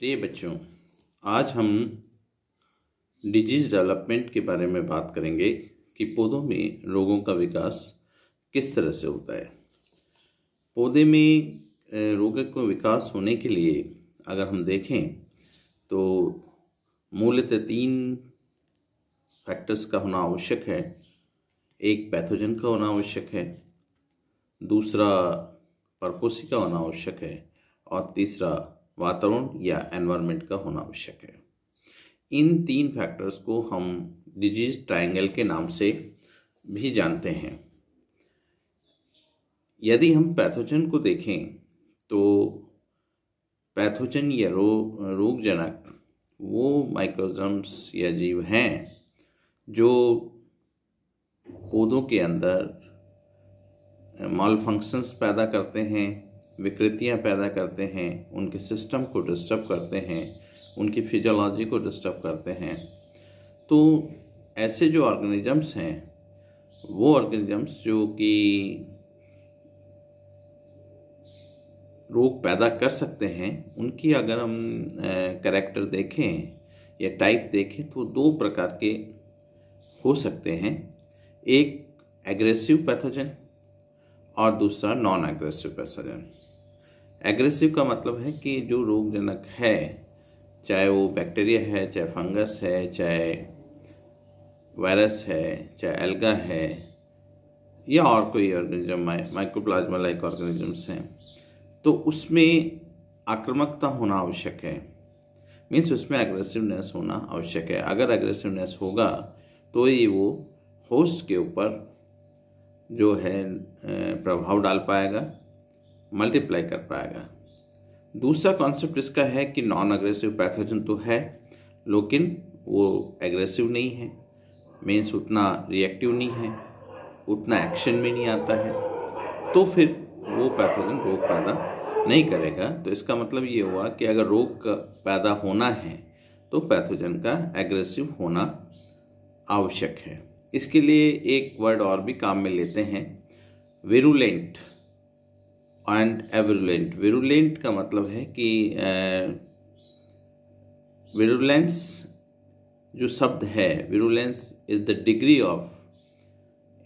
प्रिय बच्चों, आज हम डिजीज डेवलपमेंट के बारे में बात करेंगे कि पौधों में रोगों का विकास किस तरह से होता है। पौधे में रोगों का विकास होने के लिए अगर हम देखें तो मूलतः 3 फैक्टर्स का होना आवश्यक है। एक पैथोजन का होना आवश्यक है, दूसरा परपोसी का होना आवश्यक है और तीसरा वातावरण या एनवायरनमेंट का होना आवश्यक है। इन 3 फैक्टर्स को हम डिजीज ट्रायंगल के नाम से भी जानते हैं। यदि हम पैथोजन को देखें तो पैथोजन या रोगजनक वो माइक्रोऑर्गेनिज्म्स या जीव हैं जो पौधों के अंदर मालफंक्शंस पैदा करते हैं, विकृतियां पैदा करते हैं, उनके सिस्टम को डिस्टर्ब करते हैं, उनकी फिजियोलॉजी को डिस्टर्ब करते हैं। तो ऐसे जो ऑर्गेनिजम्स हैं वो ऑर्गेनिजम्स जो कि रोग पैदा कर सकते हैं, उनकी अगर हम कैरेक्टर देखें या टाइप देखें तो 2 प्रकार के हो सकते हैं। एक एग्रेसिव पैथोजन और दूसरा नॉन एग्रेसिव पैथोजन। एग्रेसिव का मतलब है कि जो रोगजनक है, चाहे वो बैक्टीरिया है, चाहे फंगस है, चाहे वायरस है, चाहे एल्गा है या और कोई ऑर्गेनिज्म माइक्रोप्लाज्मा लाइक ऑर्गेनिजम्स हैं, तो उसमें आक्रामकता होना आवश्यक है। मीन्स उसमें एग्रेसिवनेस होना आवश्यक है। अगर एग्रेसिवनेस होगा तो ही वो होस्ट के ऊपर जो है प्रभाव डाल पाएगा, मल्टीप्लाई कर पाएगा। दूसरा कॉन्सेप्ट इसका है कि नॉन एग्रेसिव पैथोजन तो है लेकिन वो एग्रेसिव नहीं है, मीन्स उतना रिएक्टिव नहीं है, उतना एक्शन में नहीं आता है, तो फिर वो पैथोजन रोग पैदा नहीं करेगा। तो इसका मतलब ये हुआ कि अगर रोग पैदा होना है तो पैथोजन का एग्रेसिव होना आवश्यक है। इसके लिए एक वर्ड और भी काम में लेते हैं, विरुलेंट एंड एविरुलेंट। विरुलेंट का मतलब है कि विरुलेंस जो शब्द है, virulence is the degree of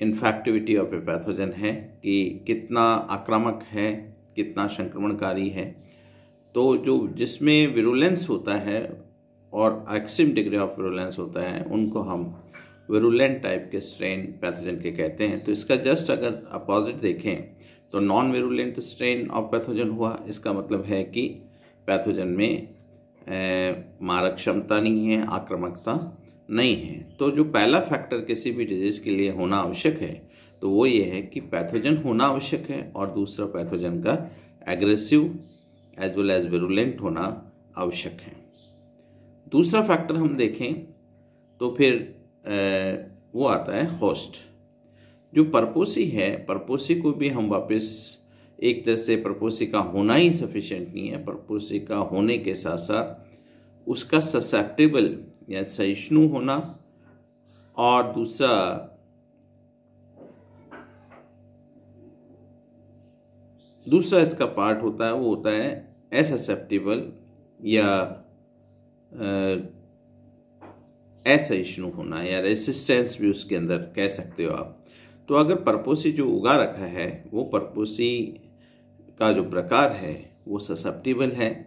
infectivity of a pathogen, है कि कितना आक्रामक है, कितना संक्रमणकारी है। तो जो जिसमें विरुलेंस होता है और एक्सट्रीम डिग्री ऑफ विरुलेंस होता है, उनको हम विरुलेंट टाइप के स्ट्रेन पैथोजन के कहते हैं। तो इसका जस्ट अगर अपोजिट देखें तो non virulent strain of pathogen हुआ। इसका मतलब है कि पैथोजन में मारक क्षमता नहीं है, आक्रामकता नहीं है। तो जो पहला फैक्टर किसी भी डिजीज के लिए होना आवश्यक है तो वो ये है कि पैथोजन होना आवश्यक है और दूसरा पैथोजन का aggressive as well as virulent होना आवश्यक है। दूसरा फैक्टर हम देखें तो फिर वो आता है होस्ट। जो परपोसी है, परपोसी को भी हम वापस एक तरह से परपोसी का होना ही सफिशिएंट नहीं है। परपोसी का होने के साथ साथ उसका ससेप्टेबल या सहिष्णु होना, और दूसरा इसका पार्ट होता है वो होता है अससेप्टेबल या असहिष्णु होना, या रेसिस्टेंस भी उसके अंदर कह सकते हो आप। तो अगर परपोसी जो उगा रखा है वो परपोसी का जो प्रकार है वो ससेप्टेबल है,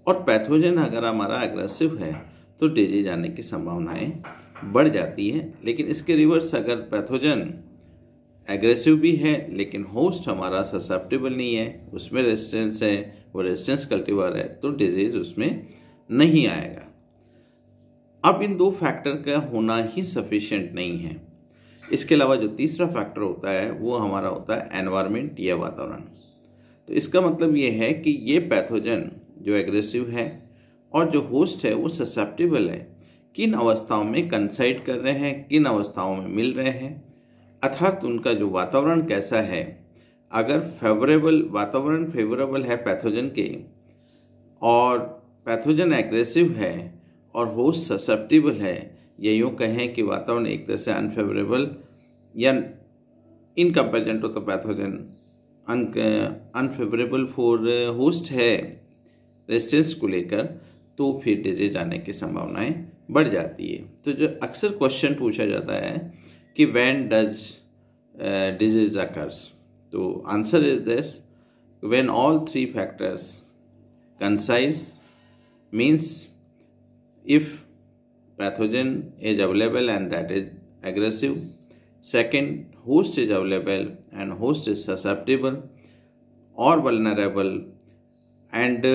और पैथोजन अगर हमारा एग्रेसिव है तो डिजीज आने की संभावनाएं बढ़ जाती हैं। लेकिन इसके रिवर्स, अगर पैथोजन एग्रेसिव भी है लेकिन होस्ट हमारा ससेप्टेबल नहीं है, उसमें रेजिस्टेंस है, वो रेजिस्टेंस कल्टीवर है, तो डिजीज उसमें नहीं आएगा। अब इन 2 फैक्टर का होना ही सफिशिएंट नहीं है। इसके अलावा जो तीसरा फैक्टर होता है वो हमारा होता है एनवायरनमेंट या वातावरण। तो इसका मतलब ये है कि ये पैथोजन जो एग्रेसिव है और जो होस्ट है वो ससेप्टेबल है, किन अवस्थाओं में कंसाइड कर रहे हैं, किन अवस्थाओं में मिल रहे हैं, अर्थात उनका जो वातावरण कैसा है। अगर वातावरण फेवरेबल है पैथोजन के और पैथोजन एग्रेसिव है और होस्ट ससेप्टेबल है, या यूँ कहें कि वातावरण एक तरह से अनफेवरेबल या in comparison to the pathogen unfavourable for host है रेजिस्टेंस को लेकर, तो फिर डिजीज आने की संभावनाएं बढ़ जाती है। तो जो अक्सर क्वेश्चन पूछा जाता है कि व्हेन डज डिजीज अकर्स, तो answer is this, when all 3 factors coincide, means if pathogen is available and that is aggressive, second host is available and host is susceptible or vulnerable, and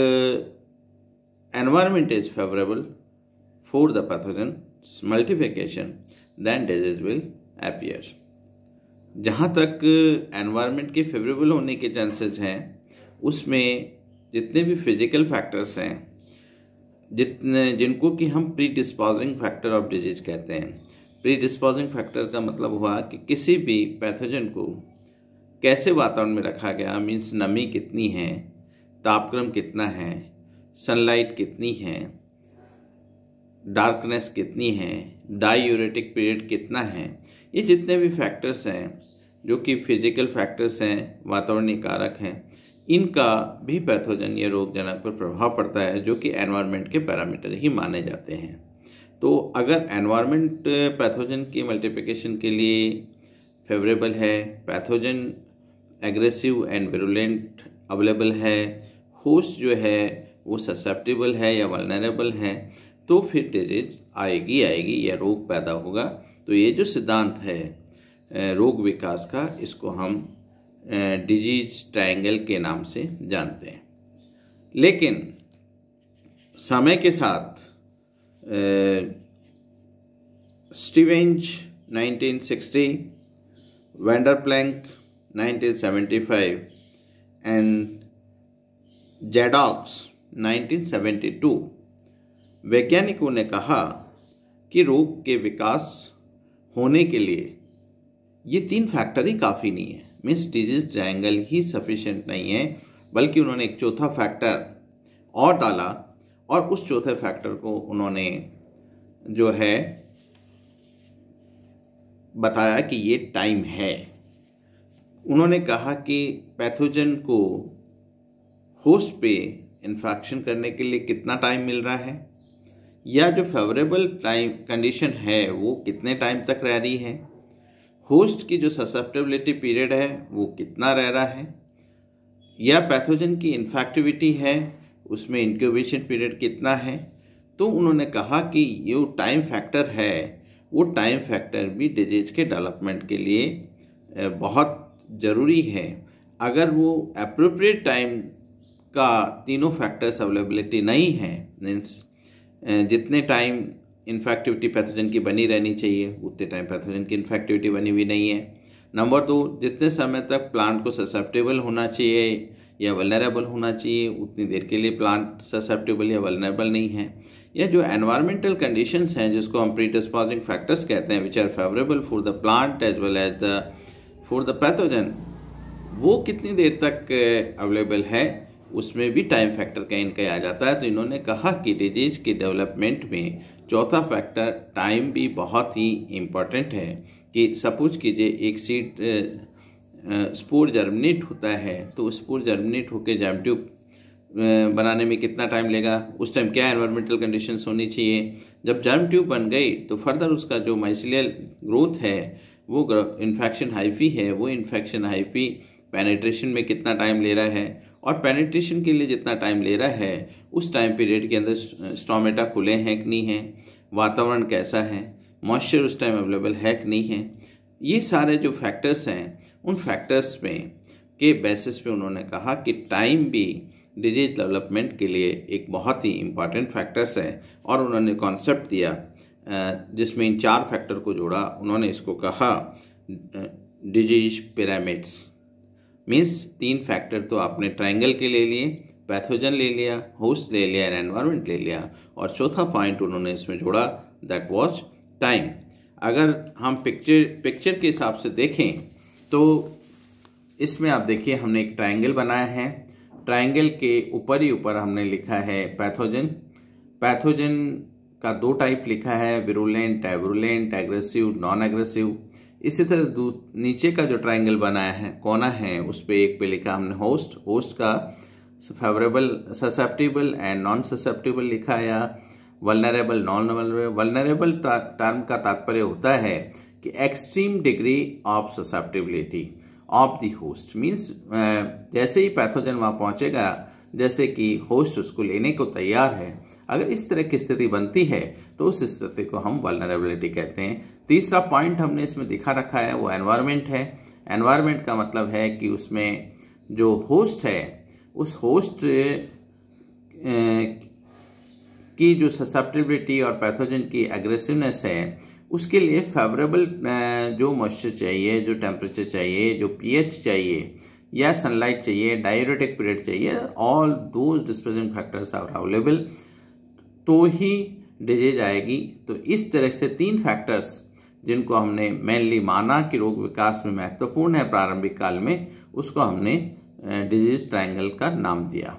environment is favorable for the pathogen's multiplication, then disease will appear. जहाँ तक environment के favourable होने के chances हैं, उसमें जितने भी physical factors हैं, जिनको कि हम pre disposing factor of disease कहते हैं। प्री डिस्पोजिंग फैक्टर का मतलब हुआ कि किसी भी पैथोजन को कैसे वातावरण में रखा गया, मीन्स नमी कितनी है, तापक्रम कितना है, सनलाइट कितनी है, डार्कनेस कितनी है, डायूरेटिक पीरियड कितना है, ये जितने भी फैक्टर्स हैं जो कि फिजिकल फैक्टर्स हैं, वातावरणीय कारक हैं, इनका भी पैथोजन या रोगजनक पर प्रभाव पड़ता है, जो कि एनवायरनमेंट के पैरामीटर ही माने जाते हैं। तो अगर एनवायरनमेंट पैथोजन की मल्टीप्लिकेशन के लिए फेवरेबल है, pathogen aggressive and virulent available है, होस्ट जो है वो ससेप्टेबल है या वल्नरेबल है, तो फिर डिजीज आएगी या रोग पैदा होगा। तो ये जो सिद्धांत है रोग विकास का, इसको हम डिजीज ट्रायंगल के नाम से जानते हैं। लेकिन समय के साथ स्टीवेंज 1960, वैंडर प्लैंक 1975 एंड जैडॉक्स 1972 वैज्ञानिकों ने कहा कि रोग के विकास होने के लिए ये 3 फैक्टर ही काफ़ी नहीं है, मीन्स डिजीज ट्रायंगल ही सफिशिएंट नहीं है, बल्कि उन्होंने एक चौथा फैक्टर और डाला, और उस चौथे फैक्टर को उन्होंने जो है बताया कि ये टाइम है। उन्होंने कहा कि पैथोजन को होस्ट पे इन्फेक्शन करने के लिए कितना टाइम मिल रहा है, या जो फेवरेबल टाइम कंडीशन है वो कितने टाइम तक रह रही है, होस्ट की जो ससेप्टेबिलिटी पीरियड है वो कितना रह रहा है, या पैथोजन की इन्फेक्टिविटी है उसमें इंक्यूबेशन पीरियड कितना है। तो उन्होंने कहा कि ये टाइम फैक्टर है, वो टाइम फैक्टर भी डिजीज के डेवलपमेंट के लिए बहुत ज़रूरी है। अगर वो अप्रोप्रिएट टाइम का तीनों फैक्टर्स अवेलेबिलिटी नहीं है, मीन्स जितने टाइम इन्फेक्टिविटी पैथोजन की बनी रहनी चाहिए उतने टाइम पैथोजन की इन्फेक्टिविटी बनी हुई नहीं है। नंबर 2, जितने समय तक प्लांट को ससेप्टेबल होना चाहिए या वल्नरेबल होना चाहिए उतनी देर के लिए प्लांट ससेप्टेबल या वल्नरेबल नहीं है। या जो एनवायरमेंटल कंडीशंस हैं जिसको हम प्रीडिस्पोजिंग फैक्टर्स कहते हैं, which are favourable for the plant as well as for the pathogen, वो कितनी देर तक अवेलेबल है, उसमें भी टाइम फैक्टर कहीं न कहीं आ जाता है। तो इन्होंने कहा कि डिजीज के डेवलपमेंट में चौथा फैक्टर टाइम भी बहुत ही इम्पॉर्टेंट है। कि सपोज कीजिए एक सीड स्पोर जर्मिनेट होता है, तो स्पोर जर्मिनेट होकर जर्म ट्यूब बनाने में कितना टाइम लेगा, उस टाइम क्या एनवायरमेंटल कंडीशंस होनी चाहिए। जब जर्म ट्यूब बन गई तो फर्दर उसका जो माइसिलियल ग्रोथ है, वो इन्फेक्शन हाइफी है, वो इन्फेक्शन हाइफी पेनिट्रेशन में कितना टाइम ले रहा है, और पेनिट्रेशन के लिए जितना टाइम ले रहा है उस टाइम पीरियड के अंदर स्टोमेटा खुले हैं कि नहीं हैं, वातावरण कैसा है, मॉइस्चर उस टाइम अवेलेबल है कि नहीं है। ये सारे जो फैक्टर्स हैं, उन फैक्टर्स में के बेसिस पे उन्होंने कहा कि टाइम भी डिजीज डेवलपमेंट के लिए एक बहुत ही इम्पॉर्टेंट फैक्टर्स है। और उन्होंने कॉन्सेप्ट दिया जिसमें इन 4 फैक्टर को जोड़ा। उन्होंने इसको कहा डिजीज पिरामिड्स। मीन्स 3 फैक्टर तो आपने ट्रायंगल के ले लिए, पैथोजन ले लिया, होस्ट ले लिया, एनवायरनमेंट ले लिया, और चौथा पॉइंट उन्होंने इसमें जोड़ा, दैट वाज टाइम। अगर हम पिक्चर के हिसाब से देखें तो इसमें आप देखिए हमने एक ट्रायंगल बनाया है। ट्रायंगल के ऊपर ही ऊपर हमने लिखा है पैथोजन। पैथोजन का 2 टाइप लिखा है, विरुलेंट, एविरुलेंट, एग्रेसिव, नॉन एग्रेसिव। इसी तरह नीचे का जो ट्रायंगल बनाया है, कोना है, उस पे एक पे लिखा हमने होस्ट। होस्ट का favourable, susceptible and non susceptible लिखा, या vulnerable, non vulnerable. Vulnerable term का तात्पर्य होता है कि extreme degree of susceptibility of the host, means जैसे ही पैथोजन वहाँ पहुँचेगा, जैसे कि होस्ट उसको लेने को तैयार है, अगर इस तरह की स्थिति बनती है तो उस स्थिति को हम वल्नरेबिलिटी कहते हैं। तीसरा पॉइंट हमने इसमें दिखा रखा है वो एनवायरनमेंट है। एनवायरनमेंट का मतलब है कि उसमें जो होस्ट है, उस होस्ट की जो ससेप्टिबिलिटी और पैथोजन की एग्रेसिवनेस है, उसके लिए फेवरेबल जो मॉइस्चर चाहिए, जो टेम्परेचर चाहिए, जो पीएच चाहिए, या सनलाइट चाहिए, डायूरेटिक पीरियड चाहिए, all those dispersing factors are available, तो ही डिजीज आएगी। तो इस तरह से 3 फैक्टर्स जिनको हमने मेनली माना कि रोग विकास में महत्वपूर्ण है प्रारंभिक काल में, उसको हमने डिजीज ट्रायंगल का नाम दिया।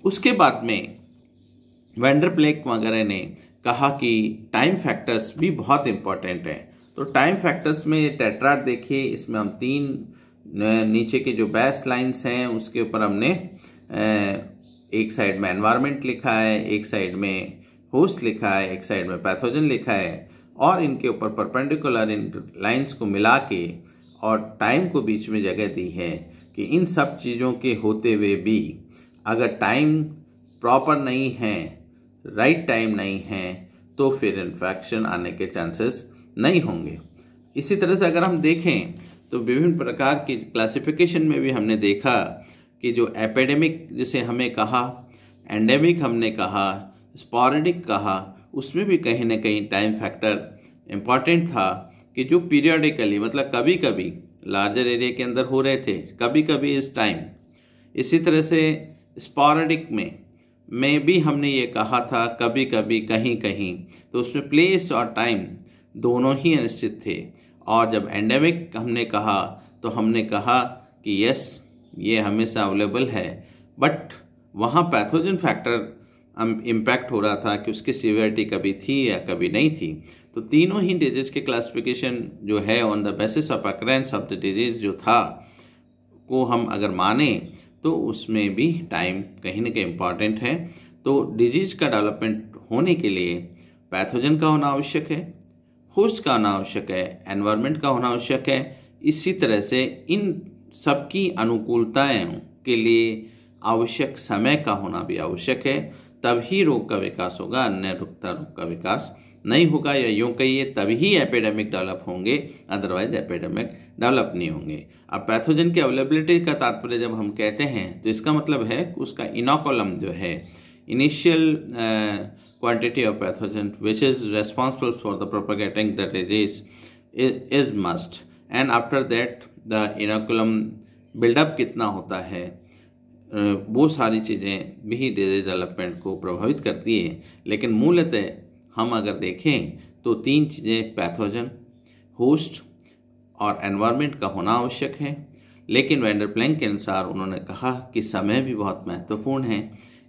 उसके बाद में वैन प्लेक वगैरह ने कहा कि टाइम फैक्टर्स भी बहुत इंपॉर्टेंट हैं। तो टाइम फैक्टर्स में टेट्राड देखिए, इसमें हम 3 नीचे के जो बेस लाइन्स हैं उसके ऊपर हमने एक साइड में एनवायरनमेंट लिखा है, एक साइड में होस्ट लिखा है, एक साइड में पैथोजन लिखा है, और इनके ऊपर परपेंडिकुलर इन लाइन्स को मिला के और टाइम को बीच में जगह दी है कि इन सब चीज़ों के होते हुए भी अगर टाइम प्रॉपर नहीं है, राइट टाइम नहीं है, तो फिर इन्फेक्शन आने के चांसेस नहीं होंगे। इसी तरह से अगर हम देखें तो विभिन्न प्रकार की क्लासिफिकेशन में भी हमने देखा कि जो एपिडेमिक जिसे हमें कहा, एंडेमिक हमने कहा, स्पॉरेडिक कहा, उसमें भी कहीं ना कहीं टाइम फैक्टर इम्पॉर्टेंट था कि जो पीरियडिकली, मतलब कभी कभी लार्जर एरिया के अंदर हो रहे थे, कभी कभी इस टाइम। इसी तरह से स्पॉरेडिक में भी हमने ये कहा था कभी कभी कहीं कहीं, तो उसमें प्लेस और टाइम दोनों ही अनिश्चित थे। और जब एंडेमिक हमने कहा तो हमने कहा कि यस, ये हमेशा अवेलेबल है, बट वहाँ पैथोजन फैक्टर इम्पैक्ट हो रहा था कि उसकी सीवियरिटी कभी थी या कभी नहीं थी। तो तीनों ही डिजीज के क्लासिफिकेशन जो है on the basis of occurrence of the disease जो था को हम अगर माने तो उसमें भी टाइम कहीं ना कहीं इम्पॉर्टेंट है। तो डिजीज का डेवलपमेंट होने के लिए पैथोजन का होना आवश्यक है, होस्ट का होना आवश्यक है, एनवायरनमेंट का होना आवश्यक है। इसी तरह से इन सबकी अनुकूलताएं के लिए आवश्यक समय का होना भी आवश्यक है, तभी रोग का विकास होगा, अन्य रोग का विकास नहीं होगा। या यूँ कहिए तभी एपिडेमिक डेवलप होंगे, अदरवाइज एपिडेमिक डेवलप नहीं होंगे। अब पैथोजन की अवेलेबिलिटी का तात्पर्य जब हम कहते हैं तो इसका मतलब है उसका इनोकुलम जो है, initial quantity of pathogen which is responsible for the propagating the disease is must, and after that the inoculum build up कितना होता है, वो सारी चीज़ें भी डिजीज डेवलपमेंट को प्रभावित करती है। लेकिन मूलतः हम अगर देखें तो 3 चीज़ें पैथोजन, होस्ट और एनवायरनमेंट का होना आवश्यक है। लेकिन वैन प्लेक के अनुसार उन्होंने कहा कि समय भी बहुत महत्वपूर्ण है,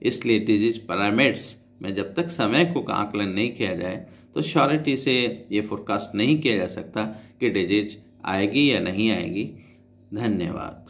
इसलिए डिजीज पैरामीटर्स में जब तक समय को आकलन नहीं किया जाए तो श्योरिटी से ये फोरकास्ट नहीं किया जा सकता कि डिजीज आएगी या नहीं आएगी। धन्यवाद।